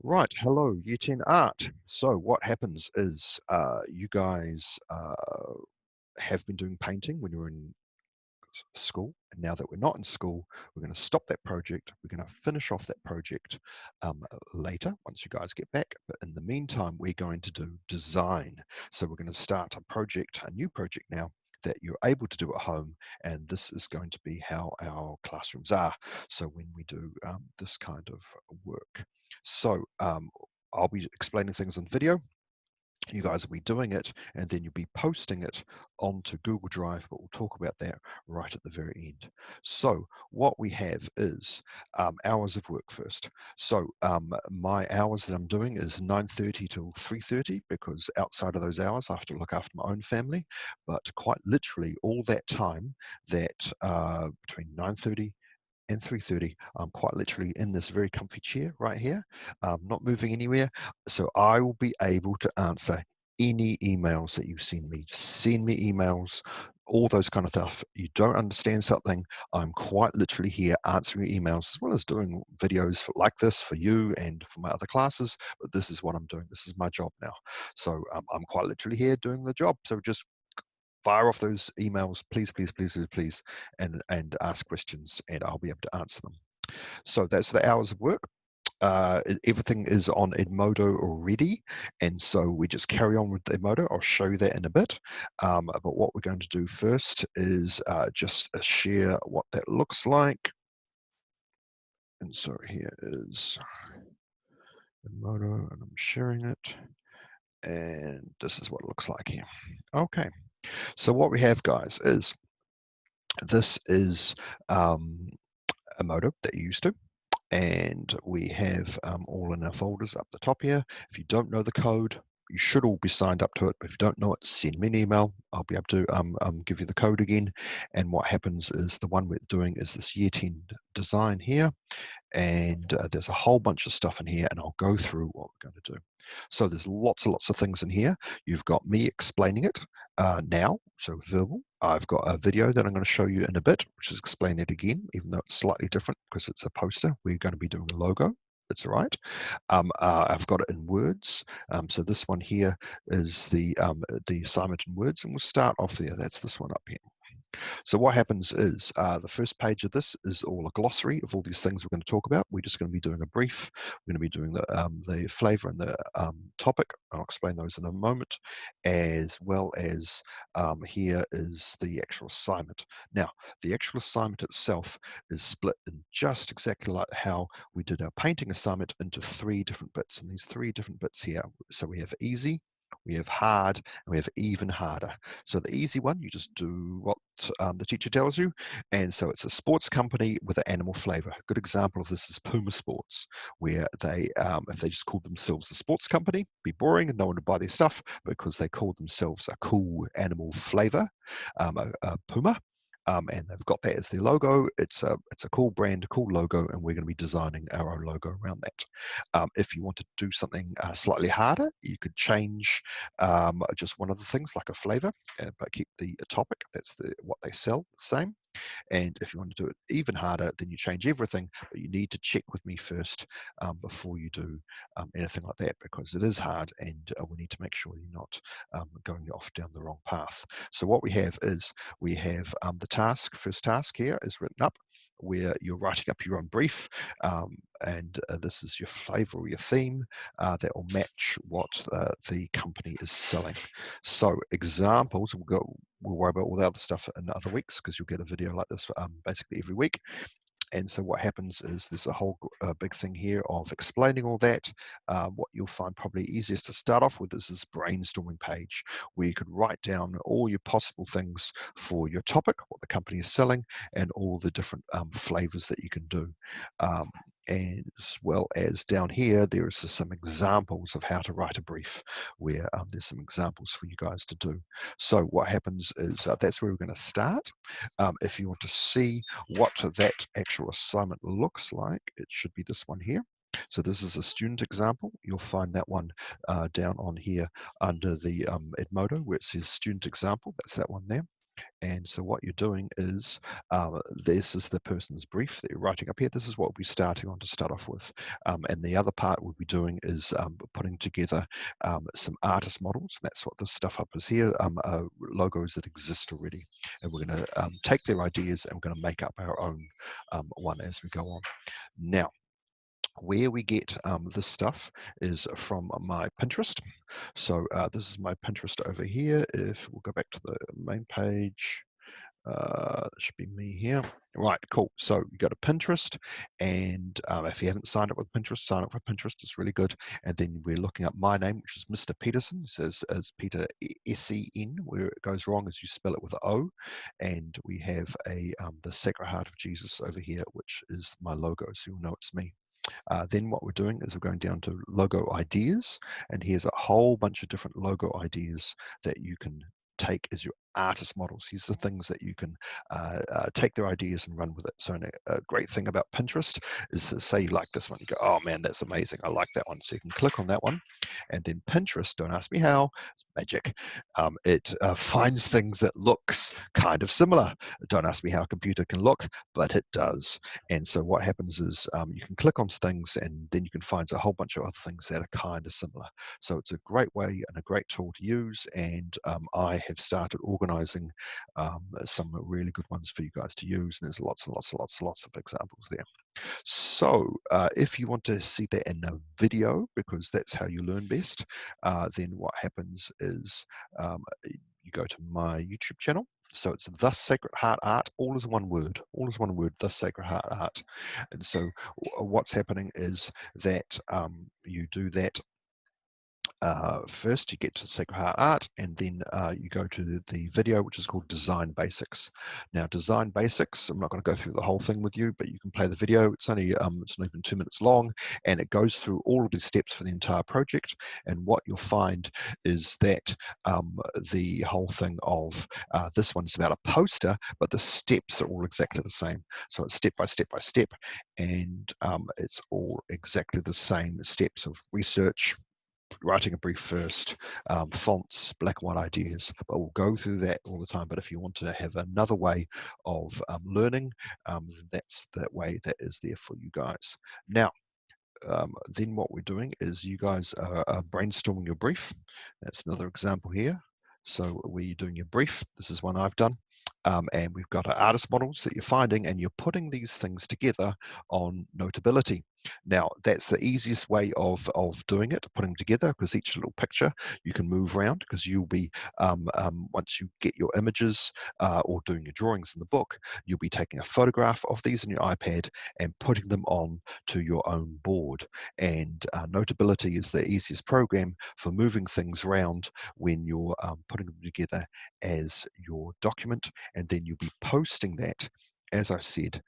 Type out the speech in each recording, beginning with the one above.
Right, hello, Year 10 Art. So what happens is you guys have been doing painting when you were in school, and now that we're not in school, we're going to stop that project. We're going to finish off that project later once you guys get back. But in the meantime, we're going to do design. So we're going to start a new project now that you're able to do at home, and this is going to be how our classrooms are. So when we do this kind of work. So I'll be explaining things on video. You guys will be doing it, and then you'll be posting it onto Google Drive, but we'll talk about that right at the very end. So what we have is hours of work first. So my hours that I'm doing is 9:30 till 3:30, because outside of those hours I have to look after my own family. But quite literally all that time, that between 9:30 and 3:30, I'm quite literally in this very comfy chair right here, not moving anywhere. So I will be able to answer any emails that you send me. Send me emails, all those kind of stuff. You don't understand something, I'm quite literally here answering emails, as well as doing videos like this for you and for my other classes. But this is what I'm doing. This is my job now. So I'm quite literally here doing the job. So just fire off those emails, please, please, please, please, please, and ask questions, and I'll be able to answer them. So that's the hours of work. Everything is on Edmodo already, and so we just carry on with Edmodo. I'll show you that in a bit. But what we're going to do first is just share what that looks like. And so here is Edmodo, and I'm sharing it. And this is what it looks like here. Okay, so what we have, guys, is this is a modem that you used to, and we have all in our folders up the top here. If you don't know the code, you should all be signed up to it. But if you don't know it, send me an email. I'll be able to give you the code again. And what happens is the one we're doing is this Year 10 design here. And there's a whole bunch of stuff in here, and I'll go through what we're going to do. So there's lots and lots of things in here. You've got me explaining it now, so verbal. I've got a video that I'm going to show you in a bit, which is explain it again, even though it's slightly different because it's a poster. We're going to be doing a logo. That's all right. I've got it in words. So this one here is the assignment in words, and we'll start off there. That's this one up here. So what happens is the first page of this is all a glossary of all these things we're going to talk about. We're just going to be doing a brief. We're going to be doing the flavor and the topic. I'll explain those in a moment, as well as here is the actual assignment. Now, the actual assignment itself is split in just exactly like how we did our painting assignment into 3 different bits. And these 3 different bits here, so we have easy, we have hard, and we have even harder. So the easy one, you just do what the teacher tells you. And so it's a sports company with an animal flavor. A good example of this is Puma Sports, where they, if they just called themselves a sports company, be boring and no one would buy their stuff. Because they called themselves a cool animal flavor, a Puma. And they've got that as their logo. It's a cool brand, a cool logo, and we're going to be designing our own logo around that. If you want to do something slightly harder, you could change just one of the things like a flavor, but keep the topic. That's what they sell the same. And if you want to do it even harder, then you change everything, but you need to check with me first before you do anything like that, because it is hard, and we need to make sure you're not going off down the wrong path. So what we have is we have the first task here is written up, where you're writing up your own brief, and this is your flavor or your theme that will match what the company is selling. So examples, we'll worry about all the other stuff in other weeks, because you'll get a video like this basically every week. And so what happens is there's a whole big thing here of explaining all that. What you'll find probably easiest to start off with is this brainstorming page, where you could write down all your possible things for your topic, what the company is selling, and all the different flavors that you can do. As well as down here, there is some examples of how to write a brief, where there's some examples for you guys to do. So what happens is that's where we're going to start. If you want to see what that actual assignment looks like, it should be this one here. So this is a student example. You'll find that one down on here under the Edmodo, where it says student example. That's that one there. And so what you're doing is, this is the person's brief that you're writing up here. This is what we'll be starting on to start off with. And the other part we'll be doing is putting together some artist models. That's what this stuff up is here, logos that exist already. And we're going to take their ideas and we're going to make up our own one as we go on. Now, where we get this stuff is from my Pinterest. So this is my Pinterest over here. If we'll go back to the main page, that should be me here. Right, cool. So you go to Pinterest, and if you haven't signed up with Pinterest, sign up for Pinterest. It's really good. And then we're looking up my name, which is Mr. Peterson. It says as Peter S-E-N. Where it goes wrong is you spell it with an O. And we have the Sacred Heart of Jesus over here, which is my logo, so you'll know it's me. Then what we're doing is we're going down to logo ideas, and here's a whole bunch of different logo ideas that you can take as your artist models. These are things that you can take their ideas and run with it. So a great thing about Pinterest is to say you like this one, you go, oh man, that's amazing, I like that one. So you can click on that one, and then Pinterest, don't ask me how, it's magic. It finds things that looks kind of similar. Don't ask me how a computer can look, but it does. And so what happens is you can click on things, and then you can find a whole bunch of other things that are kind of similar. So it's a great way and a great tool to use. And I have started organizing some really good ones for you guys to use. And there's lots and lots and lots and lots of examples there. So if you want to see that in a video, because that's how you learn best, then what happens is you go to my YouTube channel. So it's The Sacred Heart Art, all is one word, The Sacred Heart Art. And so what's happening is that you do that. First, you get to the Sacred Heart Art, and then you go to the video, which is called Design Basics. Now, Design Basics, I'm not going to go through the whole thing with you, but you can play the video. It's only it's not even 2 minutes long, and it goes through all of the steps for the entire project. And what you'll find is that the whole thing of this one's about a poster, but the steps are all exactly the same. So it's step by step by step, and it's all exactly the same steps of research, writing a brief first, fonts, black and white ideas, but we'll go through that all the time. But if you want to have another way of learning, that's that way that is there for you guys. Now, then what we're doing is you guys are brainstorming your brief. That's another example here. So where you're doing your brief, this is one I've done. And we've got our artist models that you're finding, and you're putting these things together on Notability. Now, that's the easiest way of doing it, putting them together, because each little picture you can move around, because you'll be, once you get your images or doing your drawings in the book, you'll be taking a photograph of these in your iPad and putting them on to your own board. And Notability is the easiest program for moving things around when you're putting them together as your document, and then you'll be posting that, as I said,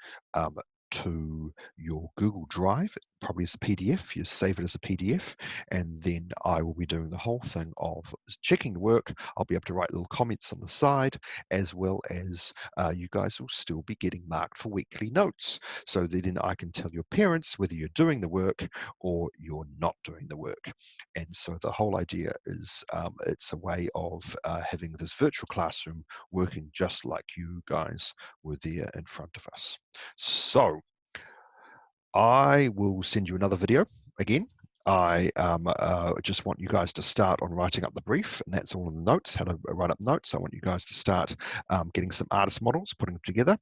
to your Google Drive, probably as a PDF. You save it as a PDF, and then I will be doing the whole thing of checking the work. I'll be able to write little comments on the side, as well as you guys will still be getting marked for weekly notes. So then I can tell your parents whether you're doing the work or you're not doing the work. And so the whole idea is it's a way of having this virtual classroom working just like you guys were there in front of us. So I will send you another video again. I just want you guys to start on writing up the brief, and that's all in the notes, how to write up notes. I want you guys to start getting some artist models, putting them together.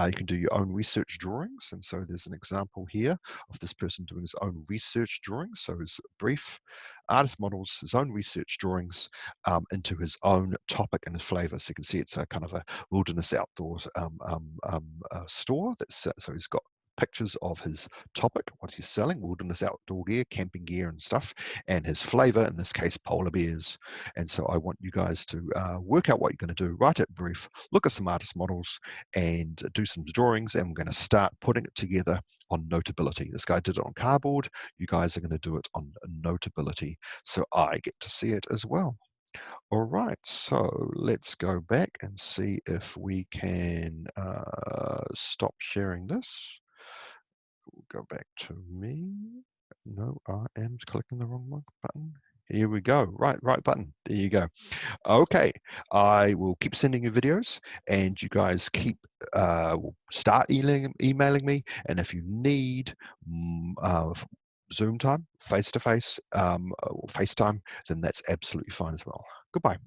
You can do your own research drawings, and so there's an example here of this person doing his own research drawings. So his brief, artist models, his own research drawings into his own topic and his flavor. So you can see it's a kind of a wilderness outdoors store. So he's got pictures of his topic, what he's selling, wilderness outdoor gear, camping gear and stuff, and his flavor, in this case, polar bears. And so I want you guys to work out what you're going to do, write it brief, look at some artist models, and do some drawings, and we're going to start putting it together on Notability. This guy did it on cardboard. You guys are going to do it on Notability, so I get to see it as well. All right, so let's go back and see if we can stop sharing this. We'll go back to me. No, I am clicking the wrong button. Here we go. Right button. There you go. Okay, I will keep sending you videos, and you guys keep start emailing me. And if you need Zoom time, face to face, or FaceTime, then that's absolutely fine as well. Goodbye.